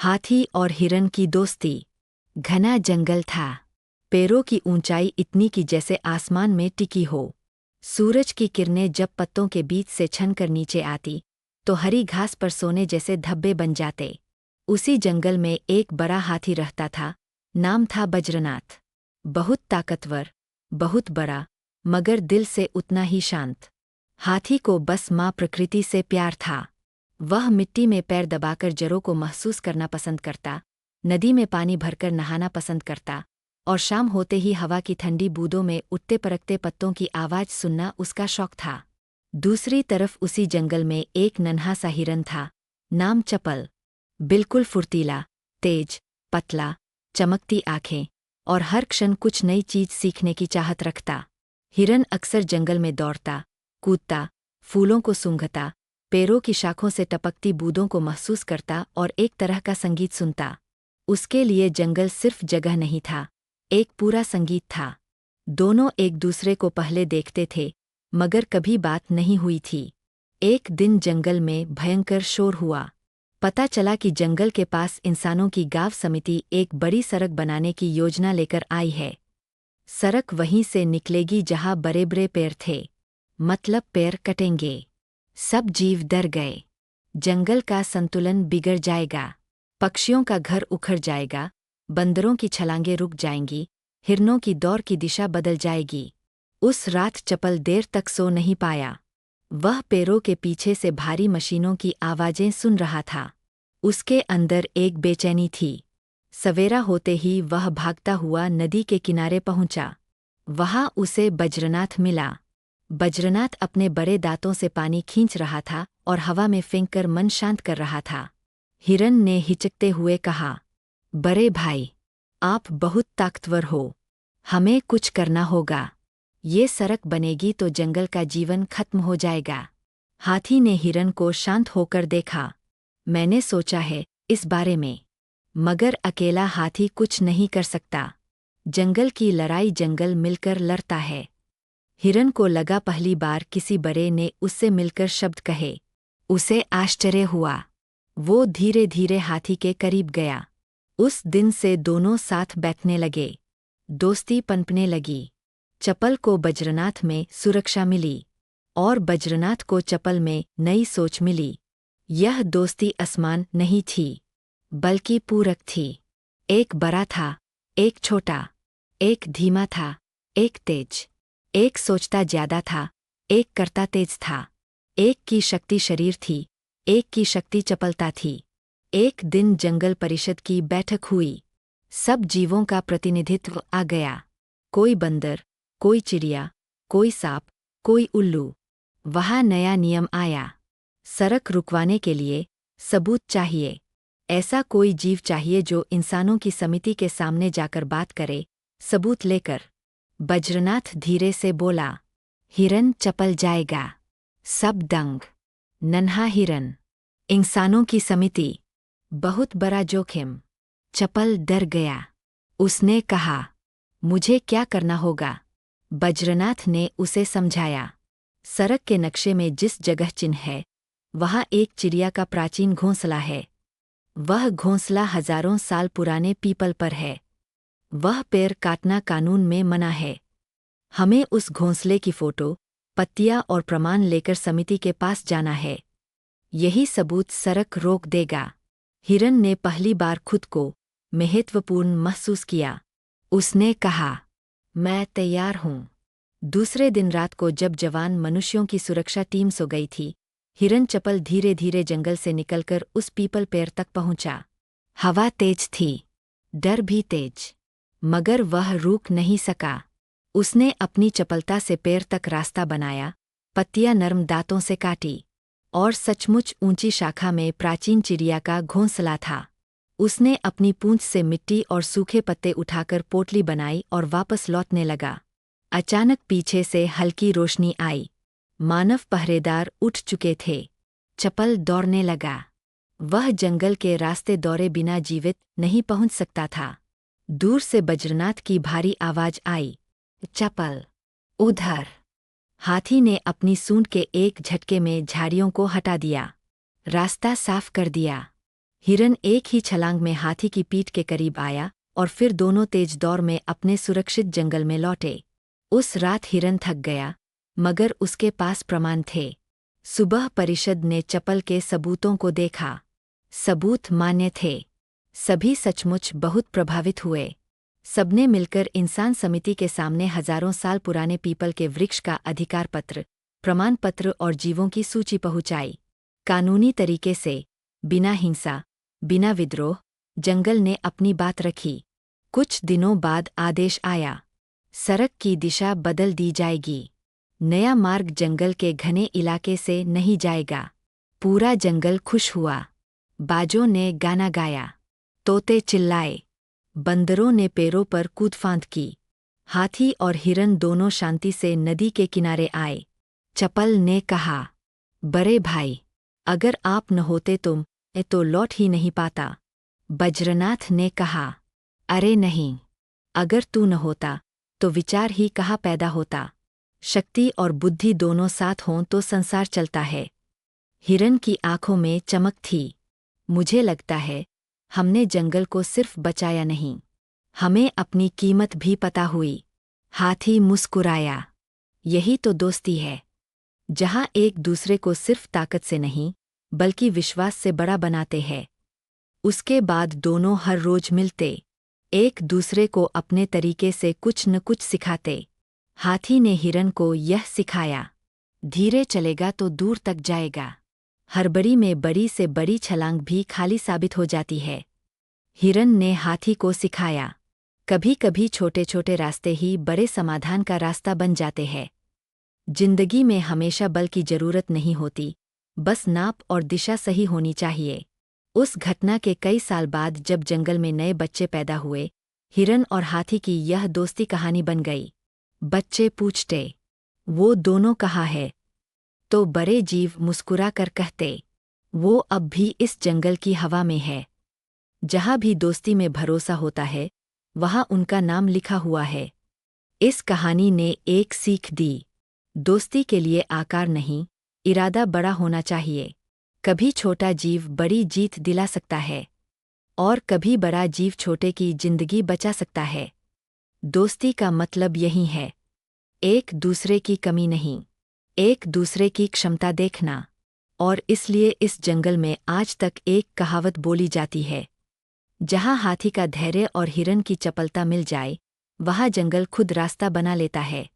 हाथी और हिरन की दोस्ती। घना जंगल था। पेड़ों की ऊंचाई इतनी कि जैसे आसमान में टिकी हो। सूरज की किरणें जब पत्तों के बीच से छनकर नीचे आती तो हरी घास पर सोने जैसे धब्बे बन जाते। उसी जंगल में एक बड़ा हाथी रहता था। नाम था बज्रनाथ। बहुत ताकतवर, बहुत बड़ा, मगर दिल से उतना ही शांत। हाथी को बस माँ प्रकृति से प्यार था। वह मिट्टी में पैर दबाकर जड़ों को महसूस करना पसंद करता, नदी में पानी भरकर नहाना पसंद करता, और शाम होते ही हवा की ठंडी बूंदों में उठते परकते पत्तों की आवाज़ सुनना उसका शौक था। दूसरी तरफ उसी जंगल में एक नन्हा सा हिरन था। नाम चपल। बिल्कुल फुर्तीला, तेज, पतला, चमकती आंखें, और हर क्षण कुछ नई चीज सीखने की चाहत रखता। हिरन अक्सर जंगल में दौड़ता, कूदता, फूलों को सूंघता, पेड़ों की शाखों से टपकती बूंदों को महसूस करता और एक तरह का संगीत सुनता। उसके लिए जंगल सिर्फ जगह नहीं था, एक पूरा संगीत था। दोनों एक दूसरे को पहले देखते थे, मगर कभी बात नहीं हुई थी। एक दिन जंगल में भयंकर शोर हुआ। पता चला कि जंगल के पास इंसानों की गांव समिति एक बड़ी सड़क बनाने की योजना लेकर आई है। सड़क वहीं से निकलेगी जहां बड़े बड़े पेड़ थे। मतलब पेड़ कटेंगे। सब जीव डर गए। जंगल का संतुलन बिगड़ जाएगा। पक्षियों का घर उखड़ जाएगा, बंदरों की छलांगें रुक जाएंगी, हिरनों की दौड़ की दिशा बदल जाएगी। उस रात चपल देर तक सो नहीं पाया। वह पेड़ों के पीछे से भारी मशीनों की आवाजें सुन रहा था। उसके अंदर एक बेचैनी थी। सवेरा होते ही वह भागता हुआ नदी के किनारे पहुंचा। वहां उसे बज्रनाथ मिला। बज्रनाथ अपने बड़े दांतों से पानी खींच रहा था और हवा में फेंककर मन शांत कर रहा था। हिरन ने हिचकते हुए कहा, बड़े भाई, आप बहुत ताकतवर हो। हमें कुछ करना होगा। ये सड़क बनेगी तो जंगल का जीवन खत्म हो जाएगा। हाथी ने हिरन को शांत होकर देखा। मैंने सोचा है इस बारे में, मगर अकेला हाथी कुछ नहीं कर सकता। जंगल की लड़ाई जंगल मिलकर लड़ता है। हिरन को लगा पहली बार किसी बड़े ने उससे मिलकर शब्द कहे। उसे आश्चर्य हुआ। वो धीरे धीरे हाथी के करीब गया। उस दिन से दोनों साथ बैठने लगे। दोस्ती पनपने लगी। चपल को बज्रनाथ में सुरक्षा मिली, और बज्रनाथ को चपल में नई सोच मिली। यह दोस्ती असमान नहीं थी, बल्कि पूरक थी। एक बड़ा था, एक छोटा, एक धीमा था, एक तेज। एक सोचता ज्यादा था, एक करता तेज था। एक की शक्ति शरीर थी, एक की शक्ति चपलता थी। एक दिन जंगल परिषद की बैठक हुई। सब जीवों का प्रतिनिधित्व आ गया। कोई बंदर, कोई चिड़िया, कोई सांप, कोई उल्लू। वहाँ नया नियम आया। सड़क रुकवाने के लिए सबूत चाहिए। ऐसा कोई जीव चाहिए जो इंसानों की समिति के सामने जाकर बात करे, सबूत लेकर। बज्रनाथ धीरे से बोला। हिरन चपल जाएगा। सब दंग। नन्हा हिरन। इंसानों की समिति। बहुत बड़ा जोखिम। चपल डर गया। उसने कहा, मुझे क्या करना होगा? बज्रनाथ ने उसे समझाया। सड़क के नक्शे में जिस जगह चिन्ह है, वहाँ एक चिड़िया का प्राचीन घोंसला है। वह घोंसला हजारों साल पुराने पीपल पर है। वह पेड़ काटना कानून में मना है। हमें उस घोंसले की फोटो, पत्तियां और प्रमाण लेकर समिति के पास जाना है। यही सबूत सड़क रोक देगा। हिरन ने पहली बार खुद को महत्वपूर्ण महसूस किया। उसने कहा, मैं तैयार हूँ। दूसरे दिन रात को जब जवान मनुष्यों की सुरक्षा टीम सो गई थी, हिरन चपल धीरे धीरे जंगल से निकलकर उस पीपल पेड़ तक पहुंचा। हवा तेज थी, डर भी तेज, मगर वह रुक नहीं सका। उसने अपनी चपलता से पेड़ तक रास्ता बनाया, पत्तियां नर्म दांतों से काटी, और सचमुच ऊंची शाखा में प्राचीन चिड़िया का घोंसला था। उसने अपनी पूंछ से मिट्टी और सूखे पत्ते उठाकर पोटली बनाई और वापस लौटने लगा। अचानक पीछे से हल्की रोशनी आई। मानव पहरेदार उठ चुके थे। चपल दौड़ने लगा। वह जंगल के रास्ते दौड़े बिना जीवित नहीं पहुंच सकता था। दूर से बज्रनाथ की भारी आवाज आई, चपल, उधर। हाथी ने अपनी सूंड के एक झटके में झाड़ियों को हटा दिया। रास्ता साफ कर दिया। हिरन एक ही छलांग में हाथी की पीठ के करीब आया और फिर दोनों तेज दौड़ में अपने सुरक्षित जंगल में लौटे। उस रात हिरन थक गया, मगर उसके पास प्रमाण थे। सुबह परिषद ने चपल के सबूतों को देखा। सबूत मान्य थे। सभी सचमुच बहुत प्रभावित हुए। सबने मिलकर इंसान समिति के सामने हजारों साल पुराने पीपल के वृक्ष का अधिकार पत्र, प्रमाण पत्र और जीवों की सूची पहुंचाई। कानूनी तरीके से, बिना हिंसा, बिना विद्रोह, जंगल ने अपनी बात रखी। कुछ दिनों बाद आदेश आया, सड़क की दिशा बदल दी जाएगी। नया मार्ग जंगल के घने इलाके से नहीं जाएगा। पूरा जंगल खुश हुआ। बाजों ने गाना गाया, तोते चिल्लाए, बंदरों ने पेड़ों पर कूदफांद की। हाथी और हिरन दोनों शांति से नदी के किनारे आए। चपल ने कहा, बड़े भाई, अगर आप न होते तो लौट ही नहीं पाता। बज्रनाथ ने कहा, अरे नहीं, अगर तू न होता तो विचार ही कहाँ पैदा होता। शक्ति और बुद्धि दोनों साथ हों तो संसार चलता है। हिरन की आंखों में चमक थी। मुझे लगता है हमने जंगल को सिर्फ बचाया नहीं, हमें अपनी कीमत भी पता हुई। हाथी मुस्कुराया, यही तो दोस्ती है, जहाँ एक दूसरे को सिर्फ ताकत से नहीं बल्कि विश्वास से बड़ा बनाते हैं। उसके बाद दोनों हर रोज मिलते, एक दूसरे को अपने तरीके से कुछ न कुछ सिखाते। हाथी ने हिरन को यह सिखाया, धीरे चलेगा तो दूर तक जाएगा। हड़बड़ी में बड़ी से बड़ी छलांग भी खाली साबित हो जाती है। हिरन ने हाथी को सिखाया, कभी कभी छोटे छोटे रास्ते ही बड़े समाधान का रास्ता बन जाते हैं। जिंदगी में हमेशा बल की जरूरत नहीं होती, बस नाप और दिशा सही होनी चाहिए। उस घटना के कई साल बाद जब जंगल में नए बच्चे पैदा हुए, हिरन और हाथी की यह दोस्ती कहानी बन गई। बच्चे पूछते, वो दोनों कहाँ है? तो बड़े जीव मुस्कुरा कर कहते, वो अब भी इस जंगल की हवा में है। जहाँ भी दोस्ती में भरोसा होता है, वहाँ उनका नाम लिखा हुआ है। इस कहानी ने एक सीख दी, दोस्ती के लिए आकार नहीं, इरादा बड़ा होना चाहिए। कभी छोटा जीव बड़ी जीत दिला सकता है, और कभी बड़ा जीव छोटे की जिंदगी बचा सकता है। दोस्ती का मतलब यही है, एक दूसरे की कमी नहीं, एक दूसरे की क्षमता देखना। और इसलिए इस जंगल में आज तक एक कहावत बोली जाती है, जहाँ हाथी का धैर्य और हिरन की चपलता मिल जाए, वहाँ जंगल खुद रास्ता बना लेता है।